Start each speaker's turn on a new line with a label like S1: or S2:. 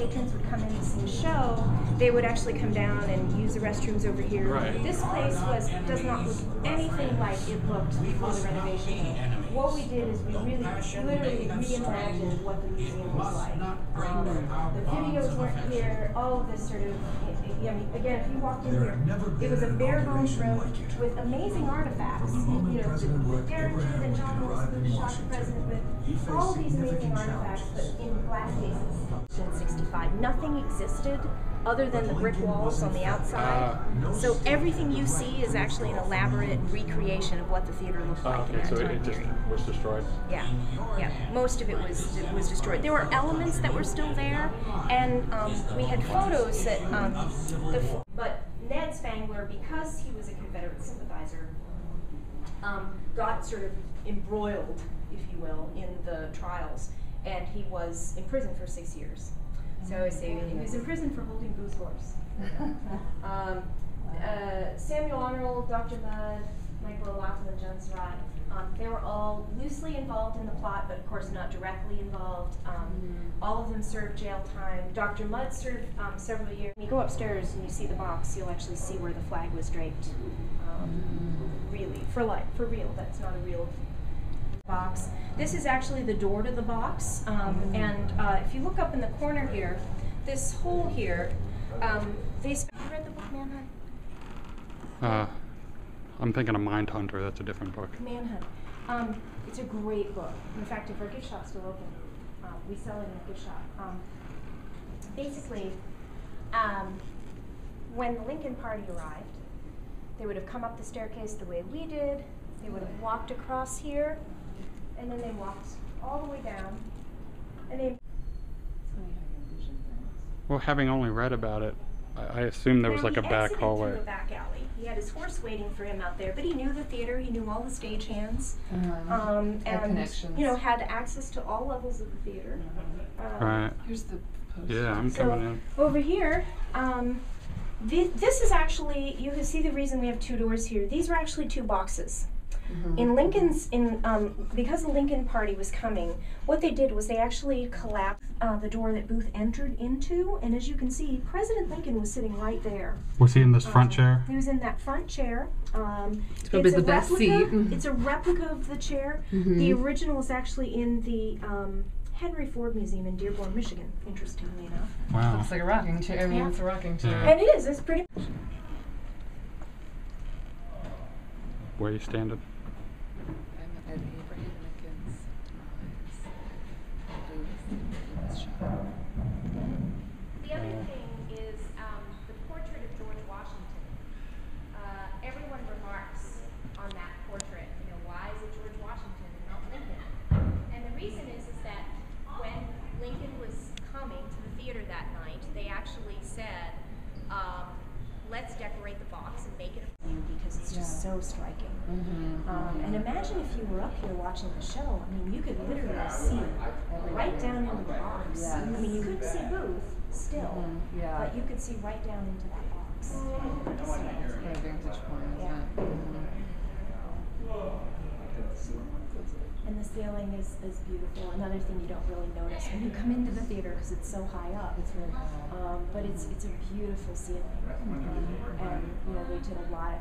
S1: patrons would come in to see a show, they would actually come down and use the restrooms over here.
S2: Right.
S1: This place does not look anything like it looked before the renovation. What we did is we really literally reimagined what the museum was like. The videos weren't here, all of this sort of, I mean, again, if you walked in here, it was a bare bones room with amazing artifacts. You know, Derek Kidd and John Wilkes Booth shot the president with all these amazing artifacts, but in glass cases. In 65, nothing existed other than the brick walls on the outside. So everything you see is actually an elaborate recreation of what the theater looked like in that
S2: so
S1: time
S2: it just
S1: period.
S2: was destroyed?
S1: Yeah, yeah. Most of it was destroyed. There were elements that were still there, and we had photos that. But Ned Spangler, because he was a Confederate sympathizer, got sort of embroiled, if you will, in the trials, and he was in prison for 6 years. So I say he was in prison for holding Booth's horse. Samuel Arnold, Dr. Mudd, Michael O'Loughlin, John Surratt, they were all loosely involved in the plot, but of course not directly involved. All of them served jail time. Dr. Mudd served several years. When you go upstairs and you see the box, you'll actually see where the flag was draped. Really, for real. That's not a real box. This is actually the door to the box, and if you look up in the corner here, this hole here, you read the book Manhunt?
S2: I'm thinking of Mindhunter. That's a different book.
S1: Manhunt. It's a great book. In fact, if our gift shop's still open, we sell it in a gift shop. Basically, when the Lincoln Party arrived, they would have come up the staircase the way we did. They would have walked across here, and then they walked all the way down, and they.
S2: Well, having only read about it, I assumed there was like a back hallway.
S1: Through a back alley. He had his horse waiting for him out there, but he knew the theater. He knew all the stagehands, and
S3: connections.
S1: you know, had access to all levels of the theater.
S2: Right.
S3: Here's the poster.
S2: Yeah, I'm coming in.
S1: Over here, this is actually, you can see the reason we have two doors here. These were actually two boxes. In Lincoln's, because the Lincoln Party was coming, what they did was they actually collapsed the door that Booth entered into, and as you can see, President Lincoln was sitting right there.
S2: Was he in this front chair?
S1: He was in that front chair.
S3: It's probably the best seat.
S1: It's a replica of the chair. The original is actually in the Henry Ford Museum in Dearborn, Michigan, interestingly enough.
S2: Wow.
S3: Looks like a rocking chair. I mean, it's a rocking chair.
S2: Yeah.
S1: And it is, it's pretty.
S2: Where are you standing?
S3: I'm at Abraham Lincoln's Booth's shop.
S1: The other thing is the portrait of George Washington. Everyone remarks on that portrait, you know, why is it George Washington and not Lincoln? And the reason is that when Lincoln was coming to the theater that night, they actually said, let's decorate the box and make it a view because it's just so striking. And imagine if you were up here watching the show. I mean, you could literally see right down into the box.
S3: Yes.
S1: I mean, you couldn't see Booth still,
S3: Yeah.
S1: but you could see right down into that box.
S3: What a vantage point, isn't it?
S1: And the ceiling is beautiful. Another thing you don't really notice when you come into the theater because it's so high up.
S3: It's really cool.
S1: But it's a beautiful ceiling. And you know, they did a lot.